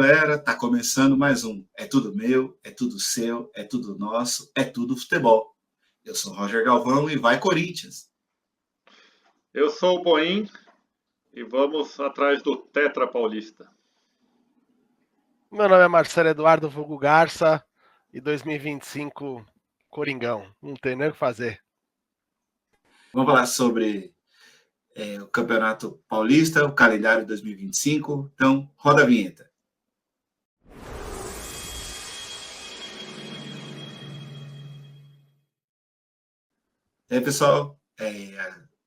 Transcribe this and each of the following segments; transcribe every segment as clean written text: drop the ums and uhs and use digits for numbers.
galera, tá começando mais um É Tudo Meu, é tudo seu, é tudo nosso, é tudo futebol. Eu sou Roger Galvão e vai Corinthians. Eu sou o Boim e vamos atrás do Tetra Paulista. Meu nome é Marcelo Eduardo Vulgo Garça e 2025 Coringão. Não tem nem o que fazer. Vamos falar sobre o Campeonato Paulista, o calendário de 2025. Então, roda a vinheta. E aí, pessoal,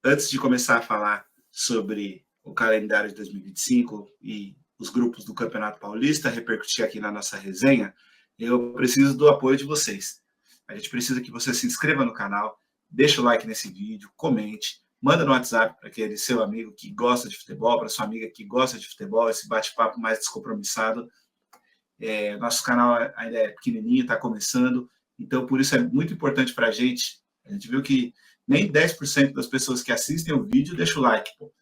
antes de começar a falar sobre o calendário de 2025 e os grupos do Campeonato Paulista, repercutir aqui na nossa resenha, eu preciso do apoio de vocês. A gente precisa que você se inscreva no canal, deixe o like nesse vídeo, comente, manda no WhatsApp para aquele seu amigo que gosta de futebol, para sua amiga que gosta de futebol, esse bate-papo mais descompromissado. Nosso canal ainda é pequenininho, está começando, então por isso é muito importante para a gente. A gente viu que nem 10% das pessoas que assistem o vídeo deixam o like. Pô.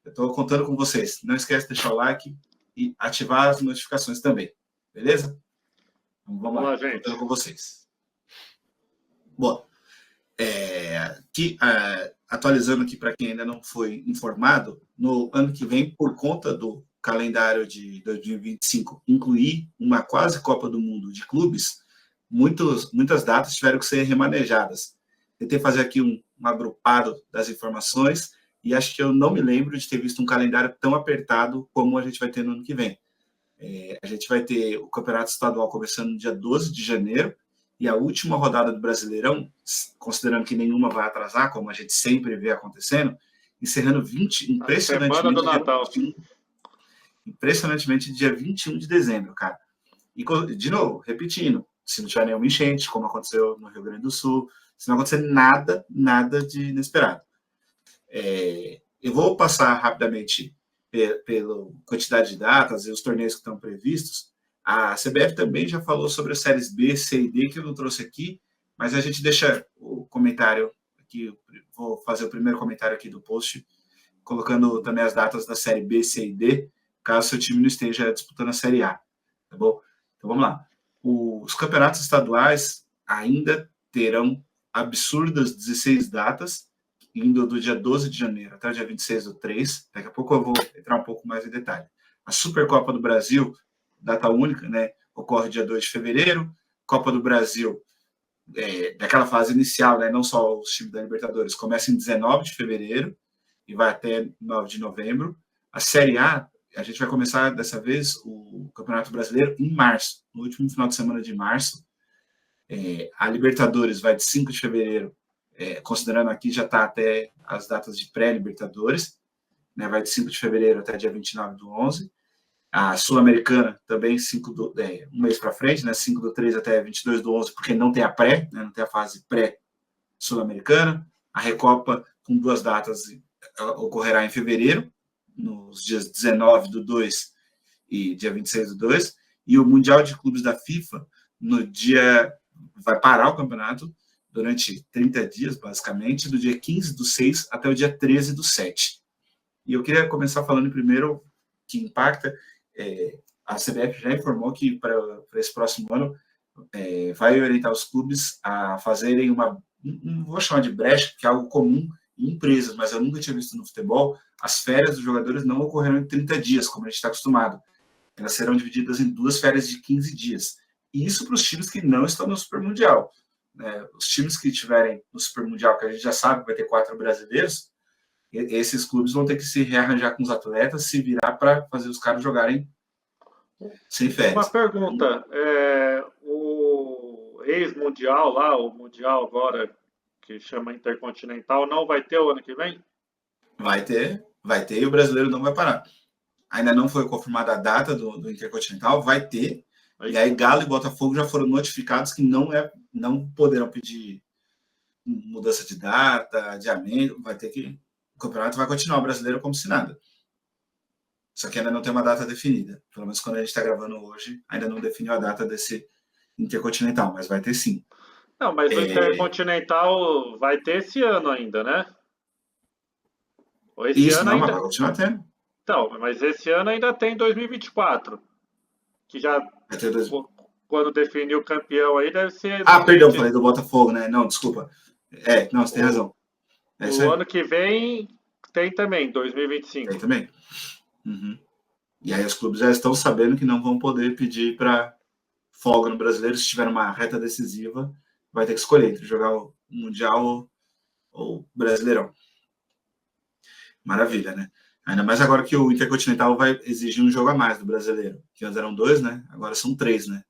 Eu estou contando com vocês. Não esquece de deixar o like e ativar as notificações também. Beleza? Então, vamos lá, gente. Contando com vocês. Bom, atualizando aqui para quem ainda não foi informado, no ano que vem, por conta do calendário de 2025 incluir uma quase Copa do Mundo de clubes, muitas datas tiveram que ser remanejadas. Tentei fazer aqui um agrupado das informações e acho que eu não me lembro de ter visto um calendário tão apertado como a gente vai ter no ano que vem. A gente vai ter o Campeonato Estadual começando no dia 12 de janeiro e a última rodada do Brasileirão, considerando que nenhuma vai atrasar, como a gente sempre vê acontecendo, encerrando impressionantemente dia 21 de dezembro, cara. E, de novo, repetindo, se não tiver nenhuma enchente, como aconteceu no Rio Grande do Sul, se não acontecer nada de inesperado. Eu vou passar rapidamente pela quantidade de datas e os torneios que estão previstos. A CBF também já falou sobre as séries B, C e D, que eu não trouxe aqui, mas a gente deixa o comentário aqui, vou fazer o primeiro comentário aqui do post, colocando também as datas da série B, C e D, caso seu time não esteja disputando a série A, tá bom? Então vamos lá. Os campeonatos estaduais ainda terão absurdas 16 datas, indo do dia 12 de janeiro até o dia 26/3. Daqui a pouco eu vou entrar um pouco mais em detalhe. A Supercopa do Brasil, data única, né, ocorre dia 2 de fevereiro. Copa do Brasil, daquela fase inicial, né, não só os times da Libertadores, começa em 19 de fevereiro e vai até 9 de novembro. A Série A gente vai começar, dessa vez, o Campeonato Brasileiro em março, no último final de semana de março. A Libertadores vai de 5 de fevereiro, considerando aqui já está até as datas de pré-Libertadores, né, vai de 5 de fevereiro até dia 29/11. A Sul-Americana também um mês para frente, né, 5/3 até 22/11, porque não tem a pré, né, não tem a fase pré-Sul-Americana. A Recopa, com 2 datas, ocorrerá em fevereiro, nos dias 19/2 e dia 26/2. E o Mundial de Clubes da FIFA, vai parar o campeonato durante 30 dias, basicamente, do dia 15/6 até o dia 13/7. E eu queria começar falando primeiro que impacta. A CBF já informou que para esse próximo ano vai orientar os clubes a fazerem não vou chamar de brecha, que é algo comum em empresas, mas eu nunca tinha visto no futebol. As férias dos jogadores não ocorrerão em 30 dias, como a gente está acostumado. Elas serão divididas em 2 férias de 15 dias. E isso para os times que não estão no Super Mundial. Os times que estiverem no Super Mundial, que a gente já sabe que vai ter 4 brasileiros, esses clubes vão ter que se rearranjar com os atletas, se virar para fazer os caras jogarem sem férias. Uma pergunta, o ex-mundial lá, o mundial agora, que chama Intercontinental, não vai ter o ano que vem? Vai ter e o brasileiro não vai parar. Ainda não foi confirmada a data do Intercontinental, vai ter. E aí Galo e Botafogo já foram notificados que não poderão pedir mudança de data, adiamento, o campeonato vai continuar, o brasileiro como se nada. Só que ainda não tem uma data definida. Pelo menos quando a gente está gravando hoje, ainda não definiu a data desse Intercontinental, mas vai ter sim. Não, mas o Intercontinental vai ter esse ano ainda, né? Isso, não, mas vai continuar tendo. Então, mas esse ano ainda tem 2024. que já, Vai ter dois. quando definir o campeão aí, deve ser... Perdão, falei do Botafogo, né? Não, desculpa. Não, você tem razão. É isso O aí. ano que vem tem também, 2025. Tem também. Uhum. E aí os clubes já estão sabendo que não vão poder pedir para folga no Brasileiro. Se tiver uma reta decisiva, vai ter que escolher entre jogar o Mundial ou Brasileirão. Maravilha, né? Ainda mais agora que o Intercontinental vai exigir um jogo a mais do Brasileiro. Que antes eram 2, né? Agora são 3, né?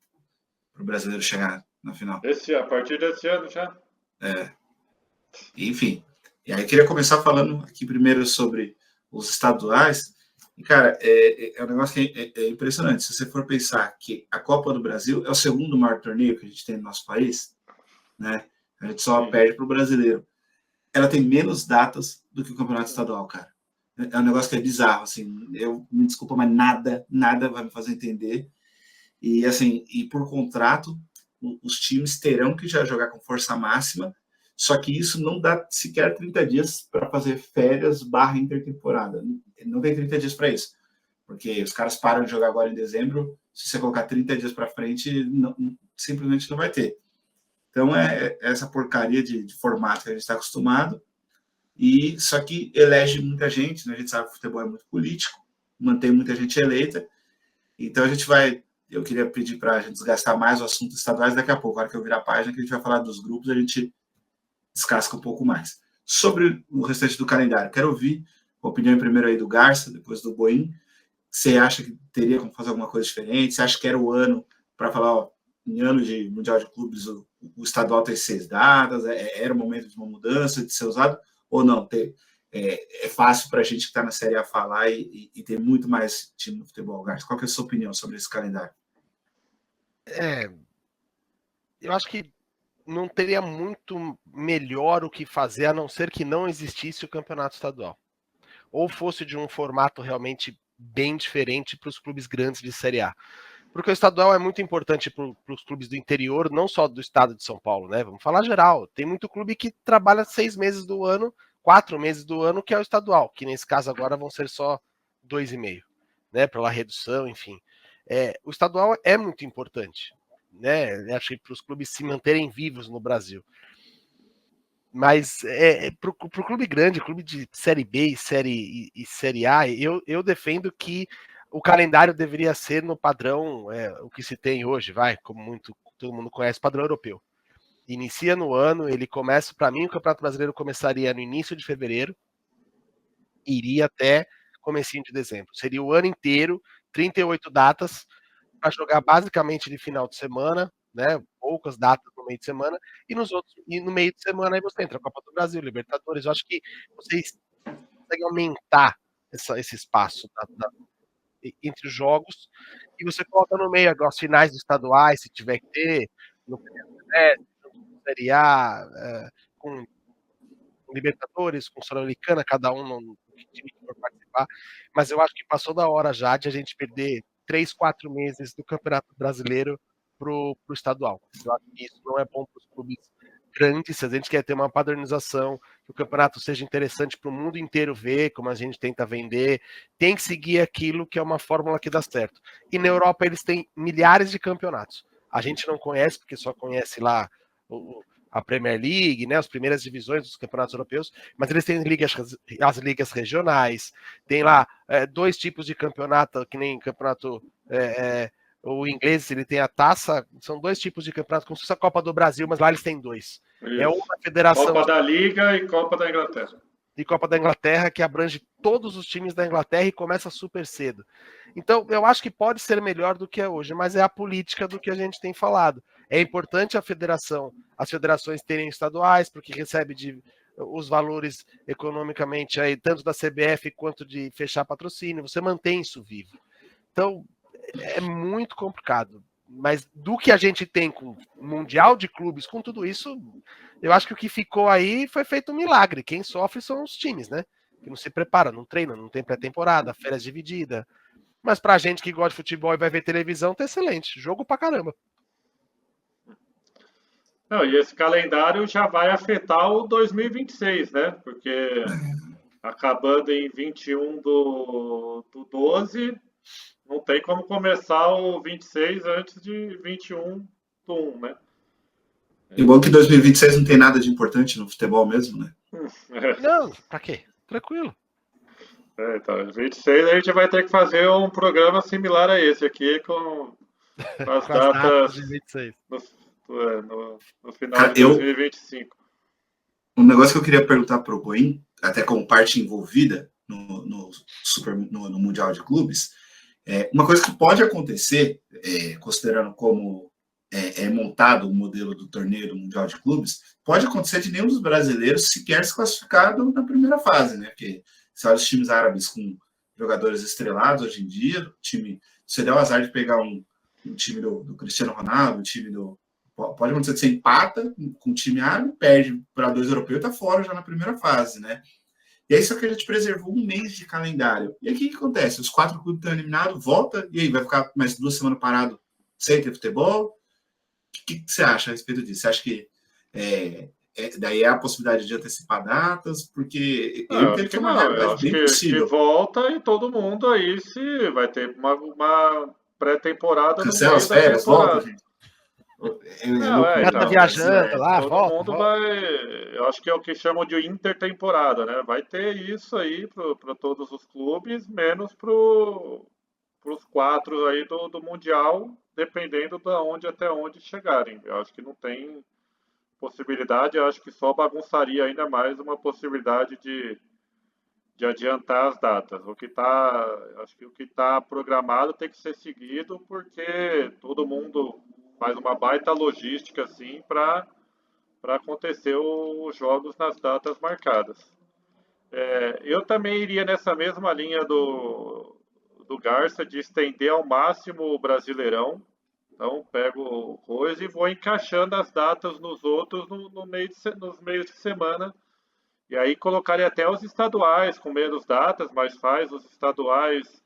Para o Brasileiro chegar na final. A partir desse ano já. Enfim. E aí eu queria começar falando aqui primeiro sobre os estaduais. E, cara, é um negócio que é impressionante. Se você for pensar que a Copa do Brasil é o segundo maior torneio que a gente tem no nosso país, né? A gente só perde para o Brasileiro. Ela tem menos datas do que o Campeonato Estadual, cara. É um negócio que é bizarro, assim. Eu me desculpa, mas nada vai me fazer entender. E, assim, por contrato, os times terão que já jogar com força máxima, só que isso não dá sequer 30 dias para fazer férias / intertemporada. Não tem 30 dias para isso. Porque os caras param de jogar agora em dezembro, se você colocar 30 dias para frente, simplesmente não vai ter. Então, é essa porcaria de formato que a gente está acostumado. E só que elege muita gente, né? A gente sabe que o futebol é muito político, mantém muita gente eleita. Então a gente vai. Eu queria pedir para a gente desgastar mais o assunto estaduais daqui a pouco. Na hora que eu virar a página, que a gente vai falar dos grupos, a gente descasca um pouco mais. Sobre o restante do calendário, quero ouvir a opinião primeiro aí do Garça, depois do Boim. Você acha que teria como fazer alguma coisa diferente? Você acha que era o ano para falar, ó, em ano de Mundial de Clubes, o estadual tem 6 datas, era o momento de uma mudança, de ser usado? Ou não? É fácil para a gente que está na Série A falar e ter muito mais time no futebol, Garça. Qual que é a sua opinião sobre esse calendário? Eu acho que não teria muito melhor o que fazer, a não ser que não existisse o campeonato estadual. Ou fosse de um formato realmente bem diferente para os clubes grandes de Série A. Porque o estadual é muito importante para os clubes do interior, não só do estado de São Paulo, né? Vamos falar geral. Tem muito clube que trabalha 6 meses do ano, 4 meses do ano, que é o estadual, que nesse caso agora vão ser só 2,5, né? Pela redução, enfim. O estadual é muito importante, né? Acho que para os clubes se manterem vivos no Brasil. Mas para o clube grande, clube de Série B e Série A, eu defendo que o calendário deveria ser no padrão, o que se tem hoje, como todo mundo conhece, padrão europeu. Inicia no ano, ele começa, para mim, o Campeonato Brasileiro começaria no início de fevereiro, iria até comecinho de dezembro. Seria o ano inteiro, 38 datas, para jogar basicamente de final de semana, né? Poucas datas no meio de semana, e no meio de semana aí você entra a Copa do Brasil, Libertadores. Eu acho que vocês conseguem aumentar esse espaço entre os jogos, e você coloca no meio agora os finais dos estaduais, se tiver que ter, no primeiro semestre, com Série A, com Libertadores, com Sul-Americana, cada um no time que for participar. Mas eu acho que passou da hora já de a gente perder 3, 4 meses do Campeonato Brasileiro pro estadual. Eu acho que isso não é bom para os clubes grandes. Se a gente quer ter uma padronização, que o campeonato seja interessante para o mundo inteiro ver, como a gente tenta vender, tem que seguir aquilo que é uma fórmula que dá certo. E na Europa eles têm milhares de campeonatos. A gente não conhece, porque só conhece lá a Premier League, né, as primeiras divisões dos campeonatos europeus, mas eles têm as ligas regionais, tem lá 2 tipos de campeonato, que nem campeonato o inglês, ele tem a taça, são 2 tipos de campeonato, como se fosse a Copa do Brasil, mas lá eles têm 2. Isso. É uma federação... Copa da Liga e Copa da Inglaterra. E Copa da Inglaterra, que abrange todos os times da Inglaterra e começa super cedo. Então, eu acho que pode ser melhor do que é hoje, mas é a política do que a gente tem falado. É importante as federações terem estaduais, porque recebe os valores economicamente aí, tanto da CBF quanto de fechar patrocínio, você mantém isso vivo. Então, é muito complicado. Mas do que a gente tem com o Mundial de Clubes, com tudo isso, eu acho que o que ficou aí foi feito um milagre. Quem sofre são os times, né? Que não se prepara, não treina, não tem pré-temporada, férias divididas. Mas pra gente que gosta de futebol e vai ver televisão, tá excelente. Jogo pra caramba. Não, e esse calendário já vai afetar o 2026, né? Porque acabando em 21 do 12, Não tem como começar o 26 antes de 21 do 1, né? E bom que 2026 não tem nada de importante no futebol mesmo, né? Não, pra quê? Tranquilo. Então, 26 a gente vai ter que fazer um programa similar a esse aqui, com as Com as datas datas de 26. no final Cara, de 2025. um negócio que eu queria perguntar para o Goim, até como parte envolvida no Mundial de Clubes, uma coisa que pode acontecer, considerando como é montado o modelo do torneio do Mundial de Clubes, pode acontecer de nenhum dos brasileiros sequer se classificar na primeira fase, né? Porque se olha os times árabes com jogadores estrelados hoje em dia, você der o azar de pegar um time do Cristiano Ronaldo, um time do. Pode acontecer de você empata com o time árabe, perde para 2 europeus e está fora já na primeira fase, né? E aí só que a gente preservou um mês de calendário. E aí o que acontece? Os 4 clubes estão eliminados, volta, e aí vai ficar mais 2 semanas parado sem ter futebol? O que você acha a respeito disso? Você acha que daí é a possibilidade de antecipar datas? Porque eu entendo que é uma Eu realidade acho bem que possível. volta e todo mundo aí se vai ter uma pré-temporada no Cancela meio as da férias, volta, temporada. gente. Não, Já Loucura, tá né? então, O Brasil viajando lá, todo volta, mundo volta. vai. Eu acho que é o que chamam de intertemporada, né? Vai ter isso aí para todos os clubes, menos para os 4 aí do Mundial, dependendo de onde até onde chegarem. Eu acho que não tem possibilidade, eu acho que só bagunçaria ainda mais uma possibilidade de adiantar as datas. Acho que o que está programado tem que ser seguido, porque todo mundo faz uma baita logística assim para acontecer os jogos nas datas marcadas. Eu também iria nessa mesma linha do Garça de estender ao máximo o Brasileirão. Então, pego o coisa e vou encaixando as datas nos outros nos meios de semana. E aí colocaria até os estaduais com menos datas, mas faz os estaduais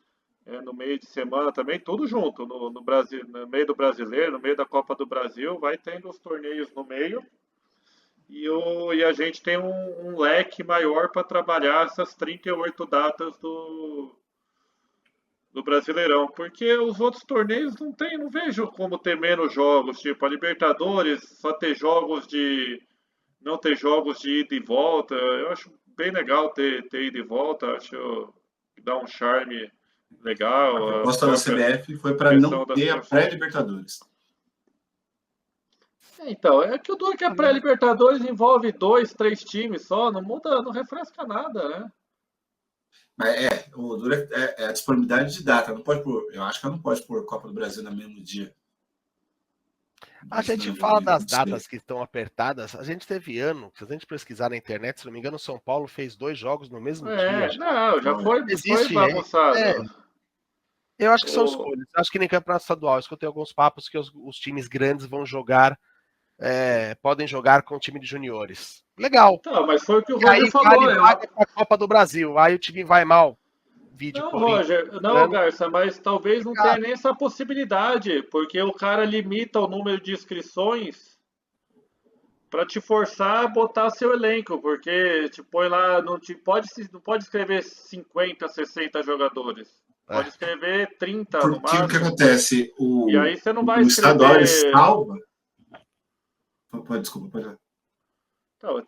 no meio de semana também, tudo junto, no Brasil, no meio do brasileiro, no meio da Copa do Brasil, vai tendo os torneios no meio. E a gente tem um leque maior para trabalhar essas 38 datas do Brasileirão, porque os outros torneios não vejo como ter menos jogos, tipo a Libertadores só ter jogos não ter jogos de ida e volta. Eu acho bem legal ter ida e volta, acho que dá um charme A legal, a proposta da própria CBF foi para não questão das ter a torcidas. pré-Libertadores. Então, é que o duro é que a pré-Libertadores envolve 2, 3 times só, não muda, não refresca nada, né? Mas o duro é a disponibilidade de data. Não pode pôr, eu acho que ela não pode pôr Copa do Brasil no mesmo dia. A gente fala das datas que estão apertadas. A gente teve ano, se a gente pesquisar na internet, se não me engano, São Paulo fez 2 jogos no mesmo dia. Não, já foi Existe, bagunçado. Eu acho que são escolhas. Eu acho que nem campeonato estadual. Eu escutei alguns papos que os times grandes vão jogar, podem jogar com o time de juniores. Legal. Tá, mas foi o que o E aí Roger falou. vai para a Copa do Brasil. Aí o time vai mal. Vídeo Não, Corinthians. Roger, não, Garça, mas talvez não tenha nem essa possibilidade, porque o cara limita o número de inscrições para te forçar a botar seu elenco, porque te põe lá, não pode escrever 50, 60 jogadores. Pode escrever 30 no Porque o que máximo. acontece? E aí você não vai O estadual ele escrever. salva. Desculpa, pode. Então,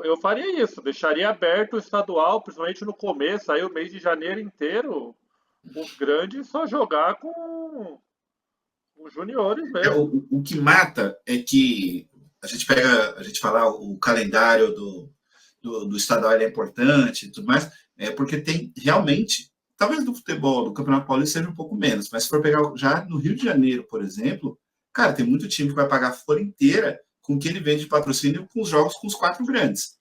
eu faria isso, deixaria aberto o estadual, principalmente no começo, aí o mês de janeiro inteiro, os grandes só jogar com os juniores mesmo. O que mata é que a gente fala o calendário do estadual é importante e tudo mais, porque tem realmente, talvez do futebol, do Campeonato Paulista seja um pouco menos, mas se for pegar já no Rio de Janeiro, por exemplo, cara, tem muito time que vai pagar a folha inteira com o que ele vende de patrocínio com os jogos com os 4 grandes.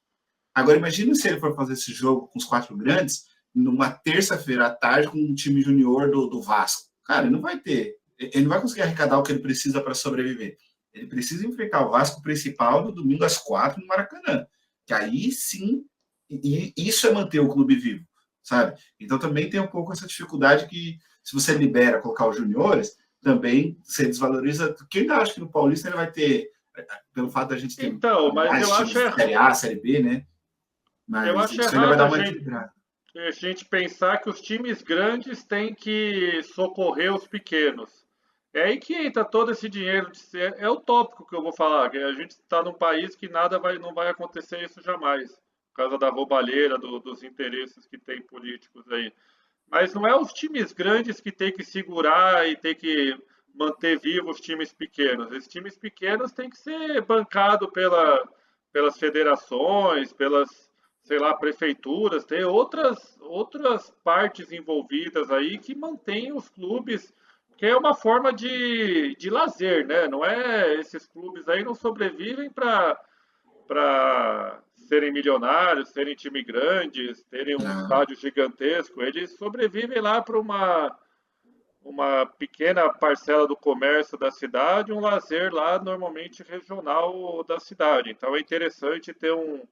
Agora, imagina se ele for fazer esse jogo com os 4 grandes numa terça-feira à tarde com um time junior do Vasco. Cara, ele não vai ter. Ele não vai conseguir arrecadar o que ele precisa para sobreviver. Ele precisa enfrentar o Vasco principal no domingo às 4 no Maracanã. Que aí sim, e isso é manter o clube vivo, sabe? Então também tem um pouco essa dificuldade que, se você libera colocar os juniores, também você desvaloriza. Porque eu ainda acho que no Paulista ele vai ter, pelo fato da gente ter Então, mas mais eu times acho de Série A, Série B, né? Mas eu acho isso ainda vai errado dar a uma gente, equilibrada. a gente pensar que os times grandes têm que socorrer os pequenos. É aí que entra todo esse dinheiro. É utópico que eu vou falar. Que a gente está num país que não vai acontecer isso jamais, por causa da roubalheira, dos interesses que tem políticos aí. Mas não é os times grandes que tem que segurar e tem que manter vivos os times pequenos. Esses times pequenos têm que ser bancados pelas federações, pelas, sei lá, prefeituras. Tem outras partes envolvidas aí que mantêm os clubes, que é uma forma de lazer, né? Não é, esses clubes aí não sobrevivem para serem milionários, serem time grandes, terem um Não. estádio gigantesco. Eles sobrevivem lá para uma pequena parcela do comércio da cidade, um lazer lá normalmente regional da cidade. Então é interessante ter um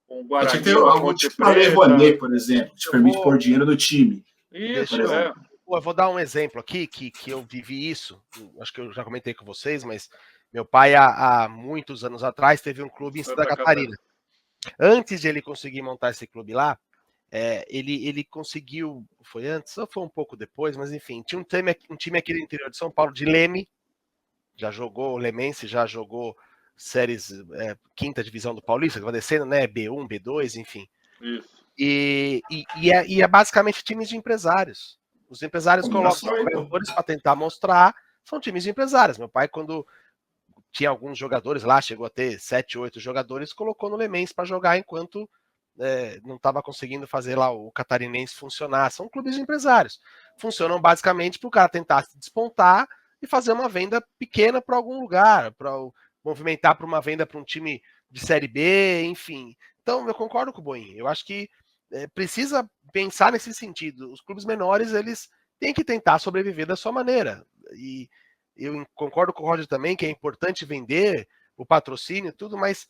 Tinha que Guarani, ter uma algo Ponte tipo uma Lei Preta. Rouanet, por exemplo, que te Eu permite vou, pôr dinheiro no time, por Isso, deixa eu, é. exemplo. eu vou dar um exemplo aqui que eu vivi isso. Acho que eu já comentei com vocês, mas meu pai há muitos anos atrás teve um clube em Santa Santa Catarina. Catarina. Antes de ele conseguir montar esse clube lá, ele conseguiu, foi antes ou foi um pouco depois, mas enfim, tinha um time aqui do interior de São Paulo, de Leme, já jogou Lemense, já jogou séries quinta divisão do Paulista, que vai descendo, né? B1, B2, enfim. Isso. E é basicamente times de empresários. Os empresários colocam Combinação aí, pô. jogadores para tentar mostrar, são times de empresários. Meu pai, quando tinha alguns jogadores lá, chegou a ter 7, 8 jogadores, colocou no Lemense para jogar enquanto não estava conseguindo fazer lá o catarinense funcionar. São clubes de empresários. Funcionam basicamente para o cara tentar se despontar e fazer uma venda pequena para algum lugar, para movimentar para uma venda para um time de Série B, enfim. Então, eu concordo com o Boinho. Eu acho que precisa pensar nesse sentido. Os clubes menores, eles têm que tentar sobreviver da sua maneira. E eu concordo com o Roger também que é importante vender o patrocínio e tudo, mas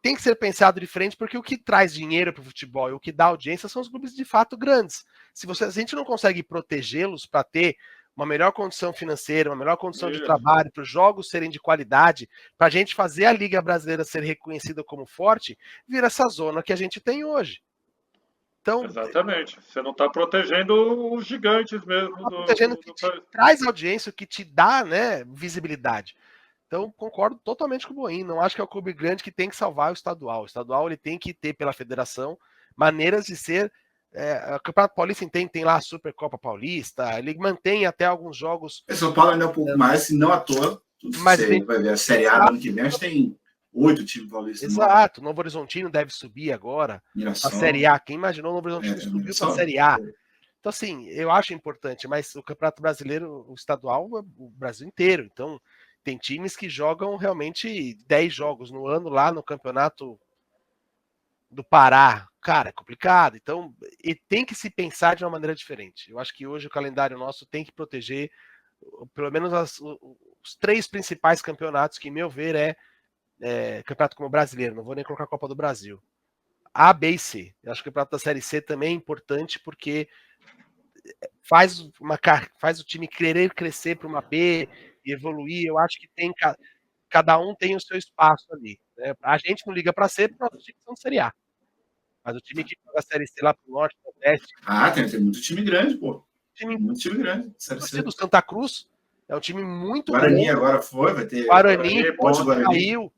tem que ser pensado diferente, porque o que traz dinheiro para o futebol e o que dá audiência são os clubes de fato grandes. Se a gente não consegue protegê-los para ter uma melhor condição financeira, uma melhor condição de trabalho, para os jogos serem de qualidade, para a gente fazer a Liga Brasileira ser reconhecida como forte, vira essa zona que a gente tem hoje. Então, exatamente. Você não está protegendo os gigantes mesmo protegendo o que te traz audiência, o que te dá, né, visibilidade. Então, concordo totalmente com o Boinho. Não acho que é o clube grande que tem que salvar o estadual. O estadual ele tem que ter, pela federação, maneiras de ser. O Campeonato Paulista tem lá a Supercopa Paulista, ele mantém até alguns jogos. São Paulo ainda é um pouco mais, se não à toa. Mas você vai ver a Série A do ano que vem, a gente tem 8 times paulistas. Exato, o Novo Horizontino deve subir agora. Miração. A Série A. Quem imaginou o Novo Horizontino subiu para a Série A? Então, assim, eu acho importante, mas o Campeonato Brasileiro, o estadual, é o Brasil inteiro. Então, tem times que jogam realmente 10 jogos no ano lá no Campeonato do Pará. Cara, é complicado. Então, e tem que se pensar de uma maneira diferente. Eu acho que hoje o calendário nosso tem que proteger pelo menos os 3 principais campeonatos, que, em meu ver, campeonato como brasileiro. Não vou nem colocar a Copa do Brasil. A, B e C. Eu acho que o campeonato da Série C também é importante porque faz o time querer crescer para uma B e evoluir. Eu acho que cada um tem o seu espaço ali. Né? A gente não liga para C porque nossos times são Série A. Mas o time que joga a Série C lá pro Norte, pro Nordeste. Tem muito time grande, pô. Muito time grande. Série C. Do Santa Cruz é um time muito Guarani grande. Agora vai ter. Guarani, Ponte caiu.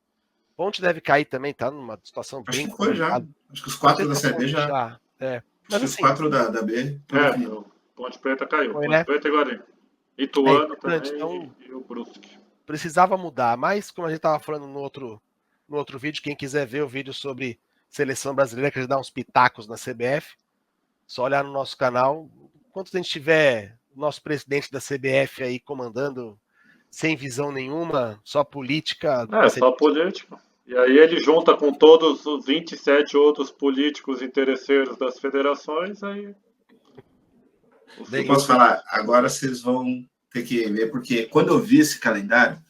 Ponte deve cair também, tá numa situação acho bem. Que foi já. Acho que os 4 da Série B já. Mas os 4 da B. O Ponte Preta caiu. Foi, Ponte Preta e Guarani. Ituano também então, e o Brusque. Precisava mudar, mas como a gente estava falando no outro vídeo, quem quiser ver o vídeo sobre seleção brasileira, que a gente dá uns pitacos na CBF, só olhar no nosso canal. Enquanto a gente tiver o nosso presidente da CBF aí comandando sem visão nenhuma, só política. Só política. E aí ele junta com todos os 27 outros políticos interesseiros das federações, aí... Eu posso falar, agora vocês vão ter que ver, porque quando eu vi esse calendário,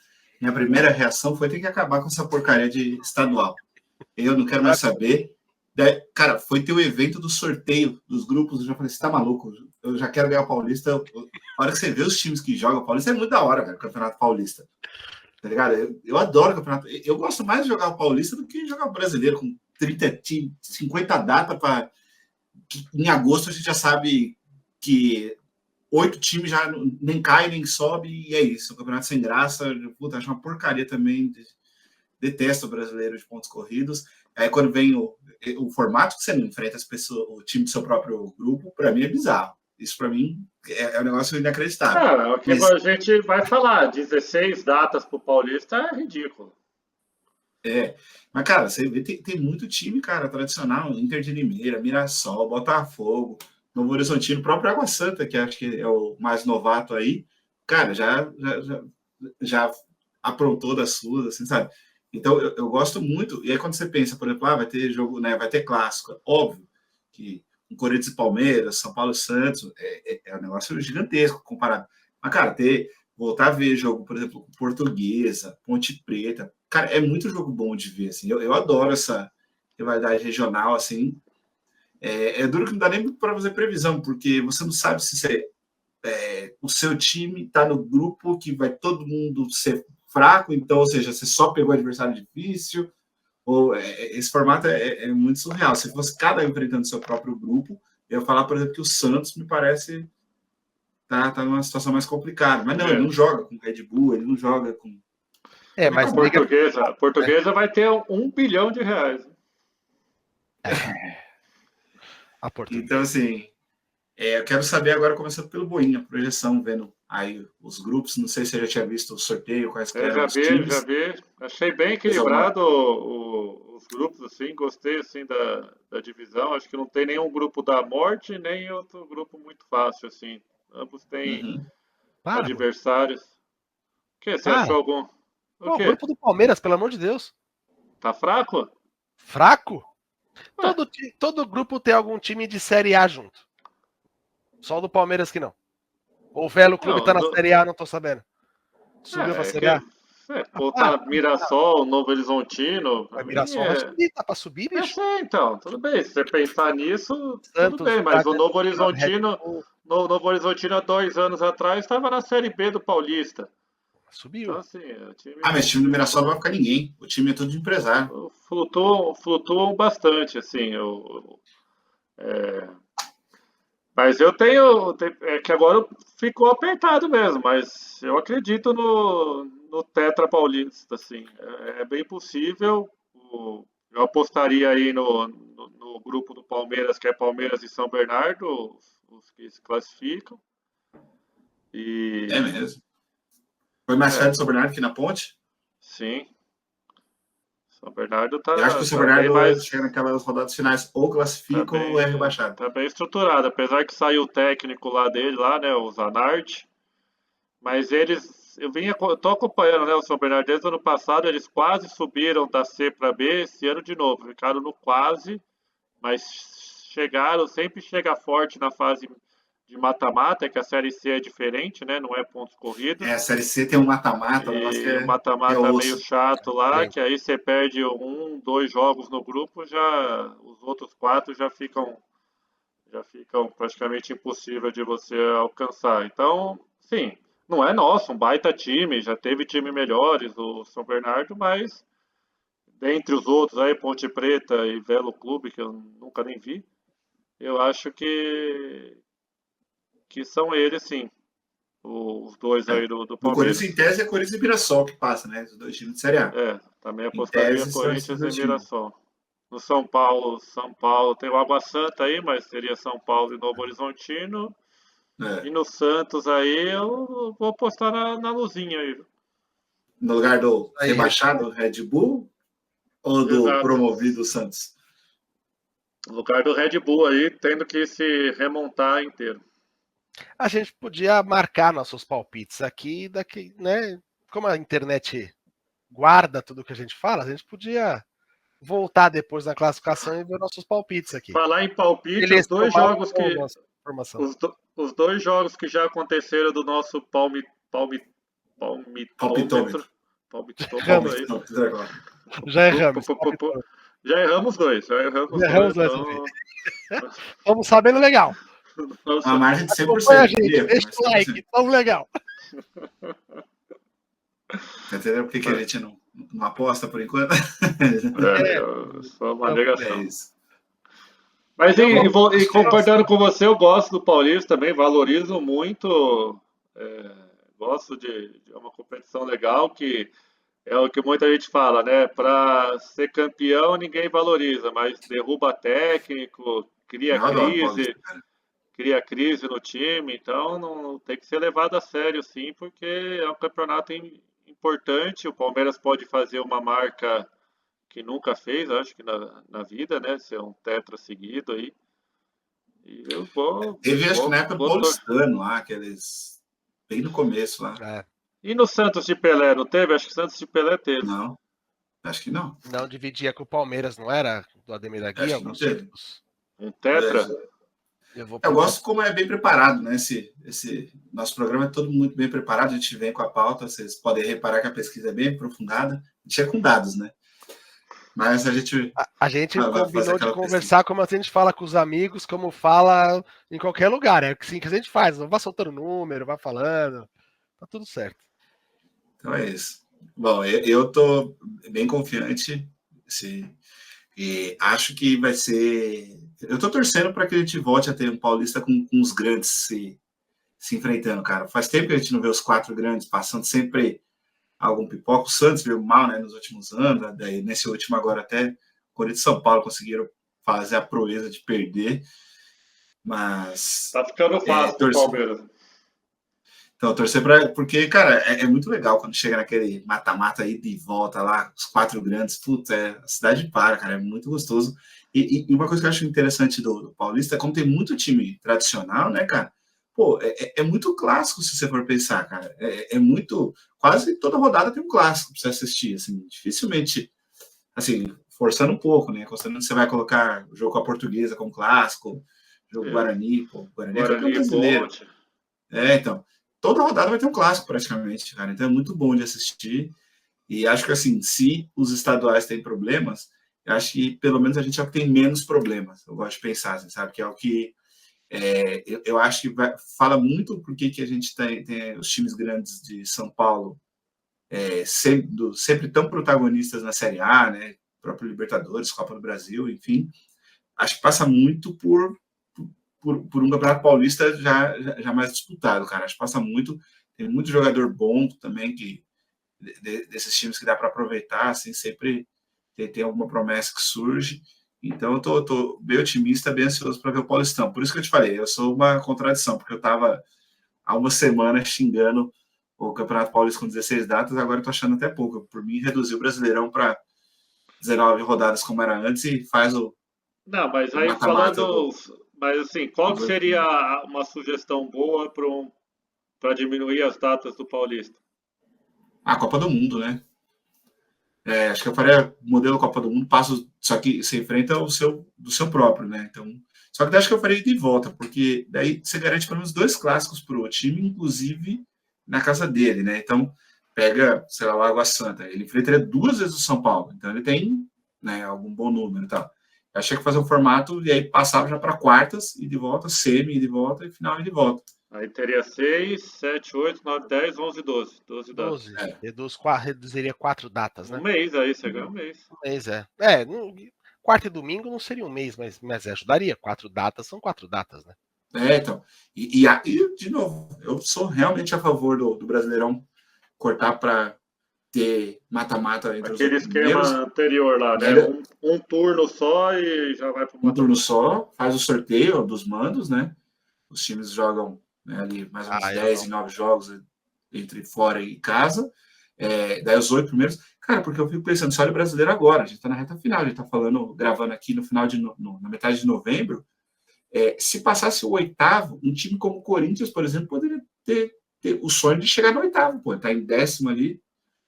minha primeira reação foi ter que acabar com essa porcaria de estadual. Eu não quero mais saber. Cara, foi ter o evento do sorteio dos grupos, eu já falei, você tá maluco? Eu já quero ganhar o Paulista. A hora que você vê os times que jogam o Paulista, é muito da hora, velho, o Campeonato Paulista. Tá ligado? Eu adoro o Campeonato. Eu gosto mais de jogar o Paulista do que jogar o Brasileiro, com 30 times, 50 datas para que em agosto a gente já sabe que 8 times já nem cai, nem sobe, e é isso. O campeonato sem graça, puta, acho uma porcaria também. Detesto o brasileiro de pontos corridos. Aí quando vem o formato que você não enfrenta as pessoas, o time do seu próprio grupo, para mim é bizarro. Isso para mim é um negócio inacreditável. O que a gente vai falar, 16 datas para o Paulista é ridículo. Mas, cara, você vê, tem muito time, cara, tradicional, Inter de Limeira, Mirassol, Botafogo, Novo Horizontino, o próprio Água Santa, que acho que é o mais novato aí, cara, já aprontou das suas, assim, sabe? Então, eu gosto muito, e aí quando você pensa, por exemplo, vai ter jogo, né, vai ter clássico, é óbvio que um Corinthians e Palmeiras, São Paulo e Santos, é um negócio gigantesco comparado. Mas, cara, voltar a ver jogo, por exemplo, Portuguesa, Ponte Preta, cara, é muito jogo bom de ver, assim, eu adoro essa rivalidade regional, assim, é duro que não dá nem para fazer previsão, porque você não sabe se o seu time está no grupo que vai todo mundo ser fraco, então, ou seja, você só pegou adversário difícil, ou esse formato é muito surreal. Se fosse cada um enfrentando seu próprio grupo, eu ia falar, por exemplo, que o Santos me parece tá numa situação mais complicada. Mas não, ele não joga com Red Bull, ele não joga com... Mas a portuguesa vai ter R$1 bilhão. A portuguesa. Então, assim, eu quero saber agora, começando pelo Boinha, projeção, vendo aí os grupos. Não sei se você já tinha visto o sorteio, quais eram os times. Já vi. Achei bem equilibrado os grupos, assim, gostei, assim, da divisão. Acho que não tem nenhum grupo da morte, nem outro grupo muito fácil, assim. Ambos têm adversários. O que? Você achou algum? O grupo do Palmeiras, pelo amor de Deus. Tá fraco? Fraco? Todo grupo tem algum time de Série A junto. Só o do Palmeiras que não. O Velo Clube tá na Série A, não tô sabendo. Subiu pra Série A? Tá Mirassol, Novo Horizontino. Mirassol vai subir, tá pra subir, bicho? Então, tudo bem. Se você pensar nisso, tudo bem, mas o Novo Horizontino há 2 anos atrás estava na Série B do Paulista. Subiu. Então, assim, mas o time do Mirassol não vai ficar ninguém. O time é todo de empresário. Flutuam bastante, assim. Mas eu tenho. É que agora ficou apertado mesmo, mas eu acredito no Tetra Paulista, assim. É bem possível. Eu apostaria aí no grupo do Palmeiras, que é Palmeiras e São Bernardo, os que se classificam. É mesmo. Foi mais perto do São Bernardo que na Ponte? Sim. São Bernardo tá. Eu acho que o São Bernardo chega naquelas rodadas finais ou classifica ou é rebaixado. Tá bem estruturado, apesar que saiu o técnico lá dele, o Zanardi. Mas eu tô acompanhando, o São Bernardo desde o ano passado, eles quase subiram da C para B, esse ano de novo, ficaram no quase, mas sempre chega forte na fase de mata-mata, que a Série C é diferente, né? Não é pontos corridos. A Série C tem um mata-mata, o mata-mata meio chato lá, que aí você perde 1, 2 jogos no grupo, os outros 4 já ficam praticamente impossível de você alcançar. Então, sim, não é nosso, um baita time, já teve time melhores, o São Bernardo, mas dentre os outros aí, Ponte Preta e Velo Clube, que eu nunca nem vi, eu acho que são eles, sim, os dois aí do Palmeiras. O Corinthians, em tese, é Corinthians e Mirassol que passa, né? Os 2 times de Série A. Também apostaria Corinthians e Mirassol. No São Paulo tem o Água Santa aí, mas seria São Paulo e Novo Horizontino. E no Santos aí eu vou apostar na luzinha aí. No lugar do rebaixado Red Bull ou do promovido Santos? No lugar do Red Bull aí, tendo que se remontar inteiro. A gente podia marcar nossos palpites aqui, daqui, né? Como a internet guarda tudo que a gente fala, a gente podia voltar depois da classificação e ver nossos palpites aqui. Falar em palpite, os dois jogos que os 2 jogos que já aconteceram do nosso palmitômetro. Já erramos. Já erramos 2. Estamos sabendo legal. A margem de 100%. Deixa o like, estamos legal. Tá entendendo por que a gente não aposta por enquanto? Só uma negação. É isso. Mas e concordando com você, eu gosto do Paulista também, valorizo muito. Gosto de uma competição legal que é o que muita gente fala, né? Para ser campeão ninguém valoriza, mas derruba técnico, Eu adoro o Paulista, cara. cria crise no time, então não tem que ser levado a sério, sim, porque é um campeonato importante. O Palmeiras pode fazer uma marca que nunca fez, acho que na vida, né? Ser um tetra seguido aí. E eu Teve, acho que na época do Paulistano lá, aqueles. Bem no começo lá. E no Santos de Pelé, não teve? Acho que Santos de Pelé teve. Não, acho que não. Não dividia com o Palmeiras, não era? Do Ademir da Guia? Acho que não teve. Um tetra? Eu gosto como é bem preparado, né? Esse nosso programa é todo muito bem preparado, a gente vem com a pauta, vocês podem reparar que a pesquisa é bem aprofundada, a gente é com dados, né? Mas a gente combinou de conversar como a gente fala com os amigos, como fala em qualquer lugar. É assim que a gente faz. Não vai soltando número, vai falando. Tá tudo certo. Então é isso. Bom, eu tô bem confiante. E acho que vai ser. Eu tô torcendo para que a gente volte a ter um Paulista com os grandes se enfrentando, cara. Faz tempo que a gente não vê os 4 grandes passando sempre algum pipoca. O Santos veio mal, né, nos últimos anos. Daí, nesse último agora até Corinthians e São Paulo conseguiram fazer a proeza de perder. Mas tá ficando fácil pro Palmeiras. Então, torcer porque, cara, é muito legal quando chega naquele mata-mata aí de volta lá, os 4 grandes, puta, a cidade para, cara, é muito gostoso. E uma coisa que eu acho interessante do Paulista é como tem muito time tradicional, né, cara? Pô, é muito clássico se você for pensar, cara. É muito. Quase toda rodada tem um clássico pra você assistir, assim, dificilmente, assim, forçando um pouco, né? Considerando que você vai colocar o jogo com a Portuguesa como clássico, jogo Guarani, pô, Guarani é campeão brasileiro. Então. Toda rodada vai ter um clássico praticamente, cara. Então é muito bom de assistir. E acho que assim, se os estaduais têm problemas, eu acho que pelo menos a gente é o que tem menos problemas. Eu gosto de pensar, assim, sabe? Que é o que eu acho que fala muito porque que a gente tem os times grandes de São Paulo sempre tão protagonistas na Série A, né? O próprio Libertadores, Copa do Brasil, enfim. Acho que passa muito por um campeonato paulista já mais disputado, cara. Acho que passa muito. Tem muito jogador bom também, desses times que dá para aproveitar, assim, sempre tem alguma promessa que surge. Então, eu tô bem otimista, bem ansioso para ver o Paulistão. Por isso que eu te falei, eu sou uma contradição, porque eu estava há uma semana xingando o Campeonato Paulista com 16 datas, agora eu tô achando até pouco. Por mim, reduzir o Brasileirão para 19 rodadas como era antes e faz o. Não, mas aí falando. Mas assim, qual que seria uma sugestão boa para diminuir as datas do Paulista? A Copa do Mundo, né? Acho que eu faria modelo Copa do Mundo, só que você enfrenta do seu próprio, né? Então, só que acho que eu faria de volta, porque daí você garante pelo menos 2 clássicos para o time, inclusive na casa dele, né? Então, pega, sei lá, o Água Santa, ele enfrentaria 2 vezes o São Paulo, então ele tem, né, algum bom número e tal. Eu achei que fazer um formato e aí passava já para quartas e de volta, semi e de volta e final e de volta. Aí teria 6, 7, 8, 9, 10, 11, 12. 12 datas. Reduziria 4 datas, né? Um mês, aí você ganha um mês. Um mês, quarta e domingo não seria um mês, mas ajudaria. 4 datas são 4 datas, né? Então. E, de novo, eu sou realmente a favor do Brasileirão cortar para ter mata-mata entre aquele esquema anterior lá, né? Um turno só e já vai para um turno só, faz o sorteio dos mandos, né? Os times jogam, né, ali mais uns 10 e 9 jogos entre fora e casa. Daí os 8 primeiros. Cara, porque eu fico pensando, só olha o brasileiro agora, a gente tá na reta final, a gente tá gravando aqui no final na metade de novembro. Se passasse o 8º, um time como o Corinthians, por exemplo, poderia ter o sonho de chegar no 8º, pô, tá em 10º ali,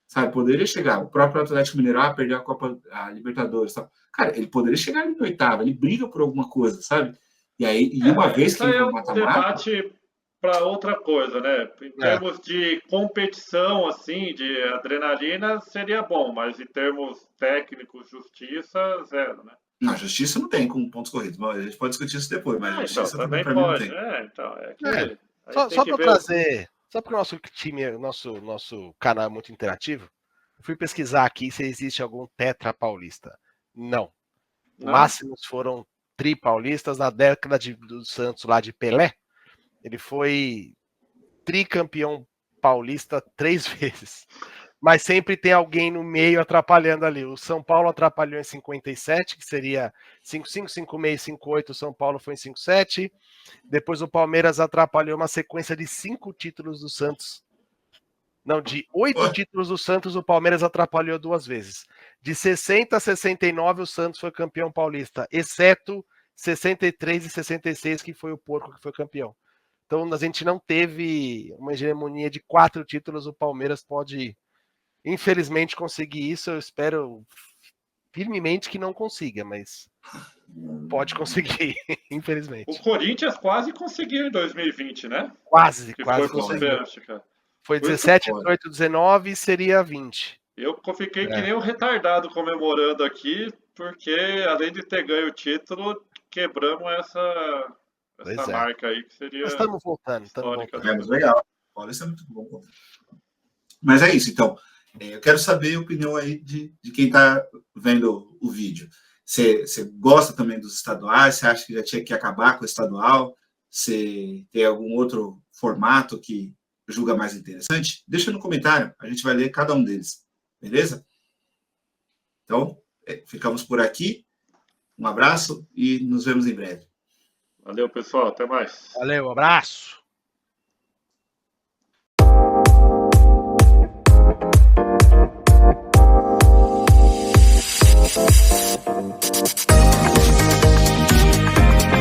sabe? Poderia chegar. O próprio Atlético Mineiro perdeu a Libertadores, tal. Cara, ele poderia chegar ali no 8º, ele briga por alguma coisa, sabe? E aí, uma vez que ele mata-mata, debate para outra coisa, né? Em termos de competição, assim, de adrenalina, seria bom, mas em termos técnicos, justiça, zero, né? Não, justiça não tem com pontos corridos. A gente pode discutir isso depois, mas justiça então, também para mim não tem. Só para trazer, só porque o nosso time, nosso canal é muito interativo, eu fui pesquisar aqui se existe algum tetra paulista. Não. O máximo foram tripaulistas, na década do Santos lá de Pelé, ele foi tricampeão paulista 3 vezes. Mas sempre tem alguém no meio atrapalhando ali. O São Paulo atrapalhou em 57, que seria 55, 56, 58, o São Paulo foi em 57. Depois o Palmeiras atrapalhou uma sequência de 5 títulos do Santos. Não, de 8 títulos do Santos, o Palmeiras atrapalhou 2 vezes. De 60 a 69, o Santos foi campeão paulista, exceto 63 e 66, que foi o Porco que foi campeão. Então, a gente não teve uma hegemonia de 4 títulos, o Palmeiras pode, infelizmente, conseguir isso. Eu espero firmemente que não consiga, mas pode conseguir, infelizmente. O Corinthians quase conseguiu em 2020, né? Quase Que conseguiu. foi com pênalti, cara. Foi 17, 18, 19 e seria 20. Eu fiquei que nem um retardado comemorando aqui, porque além de ter ganho o título, quebramos essa marca aí, que seria... Nós estamos voltando. Legal. Olha, isso é muito bom. Mas é isso, então. Eu quero saber a opinião aí de quem está vendo o vídeo. Você gosta também dos estaduais? Você acha que já tinha que acabar com o estadual? Você tem algum outro formato que julga mais interessante? Deixa no comentário, a gente vai ler cada um deles. Beleza? Então, ficamos por aqui. Um abraço e nos vemos em breve. Valeu, pessoal. Até mais. Valeu, abraço.